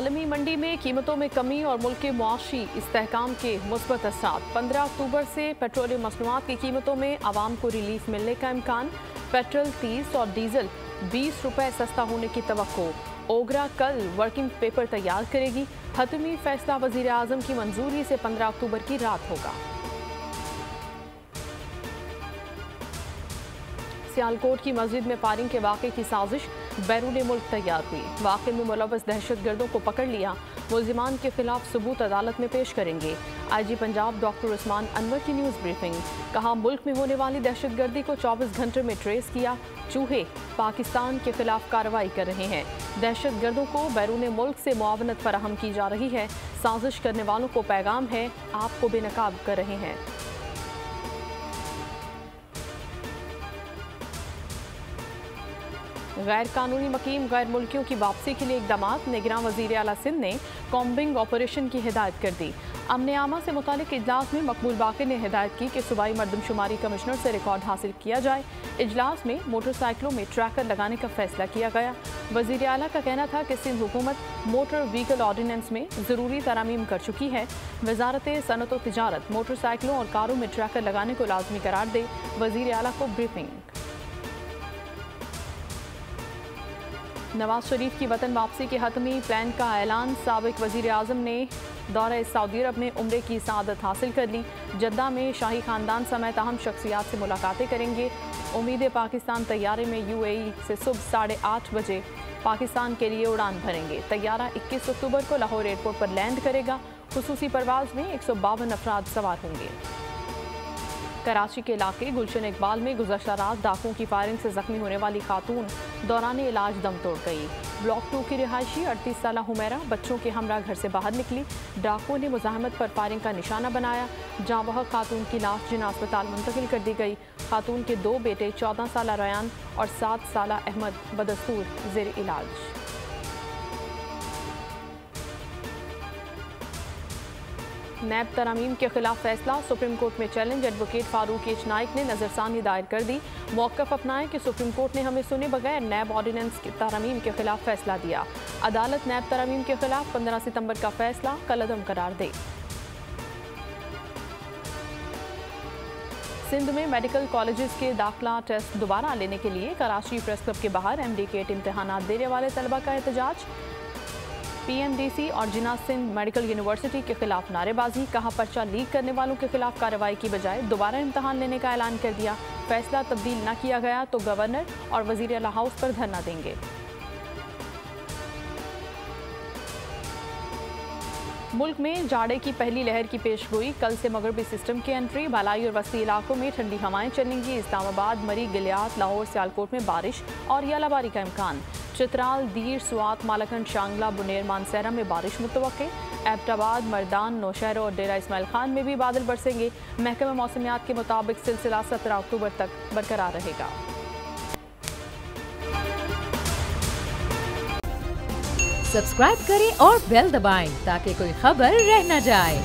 आलमी मंडी में कीमतों में कमी और मुल्क के मुआशी इस्तेहकाम के मुस्बत असरात। 15 अक्टूबर से पेट्रोलियम मसनूआत की कीमतों में आवाम को रिलीफ मिलने का इम्कान। पेट्रोल 30 और डीजल 20 रुपए सस्ता होने की तवक्को। ओगरा कल वर्किंग पेपर तैयार करेगी। हतमी फैसला वजीर आजम की मंजूरी से 15 अक्टूबर की रात होगा। सियालकोट की मस्जिद में फायरिंग के वाक़े की साजिश बैरून मुल्क तैयार हुई। वाक़े में मुलव्वस दहशतगर्दों को पकड़ लिया। मुल्जिमान के खिलाफ सबूत अदालत में पेश करेंगे। IG पंजाब डॉक्टर उस्मान अनवर की न्यूज़ ब्रीफिंग। कहा, मुल्क में होने वाली दहशतगर्दी को 24 घंटे में ट्रेस किया। चूहे पाकिस्तान के खिलाफ कार्रवाई कर रहे हैं। दहशतगर्दों को बैरून मुल्क से मुआवनत फराहम की जा रही है। साजिश करने वालों को पैगाम है, आपको बेनकाब कर रहे हैं। गैर कानूनी मकीम गैर मुल्कियों की वापसी के लिए इकदामात। निगरान वज़ीर आला सिंध ने कॉम्बिंग ऑपरेशन की हिदायत कर दी। अमन आमा से मुतालिक इजलास में मकबूल बाक़ी ने हिदायत की कि सूबाई मरदमशुमारी कमिश्नर से रिकॉर्ड हासिल किया जाए। इजलास में मोटरसाइकिलों में ट्रैकर लगाने का फैसला किया गया। वज़ीर आला का कहना था कि सिंध हुकूमत मोटर व्हीकल ऑर्डिनेंस में ज़रूरी तरामीम कर चुकी है। वजारत सनत व तिजारत मोटरसाइकिलों और कारों में ट्रैकर लगाने को लाजमी करार दे। वज़ीर आला को ब्रीफिंग। नवाज शरीफ की वतन वापसी के हतमी प्लान का ऐलान। साबिक वजीर आजम ने दौरे सऊदी अरब में उम्रे की सआदत हासिल कर ली। जद्दा में शाही खानदान समेत अहम शख्सियात से मुलाकातें करेंगे। उम्मीद पाकिस्तान तैयारे में UAE से सुबह 8:30 बजे पाकिस्तान के लिए उड़ान भरेंगे। तैयारा 21 अक्टूबर को लाहौर एयरपोर्ट पर लैंड करेगा। खुसूसी परवाज में 152 अफराद सवार होंगे। कराची के इलाके गुलशन इकबाल में गुज़श्ता रात डाकुओं की फायरिंग से जख्मी होने वाली खातून दौरान इलाज दम तोड़ गई। ब्लॉक 2 की रिहायशी 38 साला हुमैरा बच्चों के हमरा घर से बाहर निकली। डाकुओं ने मुजाहमत पर फायरिंग का निशाना बनाया। जहाँ वह खातून की लाश जिना अस्पताल मुंतकिल कर दी गई। खातून के 2 बेटे 14 साला रयान और 7 साला अहमद बदस्तूर ज़ेर इलाज। नैब तरामीम के खिलाफ फैसला। सुप्रीम कोर्ट में challenge. Advocate Farooq H Naik ने नजरसानी दायर कर दी। मौक़िफ़ अपनाएं कि सुप्रीम कोर्ट ने हमें सुने बगैर नैब ऑर्डिनेंस की तरामीम के खिलाफ फैसला दिया। अदालत नैब तरामीम के खिलाफ 15 सितंबर का फैसला कलअदम करार दे। सिंध में मेडिकल कॉलेजेस के दाखिला टेस्ट दोबारा लेने के लिए कराची प्रेस क्लब के बाहर MD-केट इम्तहानात देने वाले तलबा का एहतजाज। PMDC और जिना सिंध मेडिकल यूनिवर्सिटी के खिलाफ नारेबाजी। कहा, पर्चा लीक करने वालों के खिलाफ कार्रवाई की बजाय दोबारा इम्तहान लेने का ऐलान कर दिया। फैसला तब्दील न किया गया तो गवर्नर और वजीर आला हाउस पर धरना देंगे। मुल्क में जाड़े की पहली लहर की पेशगोई। कल से मगरबी सिस्टम की एंट्री। बालाई और वस्ती इलाकों में ठंडी हवाएं चलेंगी। इस्लामाबाद, मरी, गिलियात, लाहौर, सियालकोट में बारिश और यालाबारी का इम्कान। चित्राल, दीर, स्वात, मालाकंड, शांगला, बुनेर, मानसहरा में बारिश मुतवक्के। एबटाबाद, मर्दान, नौशहरा और डेरा इस्माइल खान में भी बादल बरसेंगे। महकमा मौसमियात के मुताबिक सिलसिला 17 अक्टूबर तक बरकरार रहेगा। सब्सक्राइब करें और बेल दबाएं ताकि कोई खबर रह न जाए।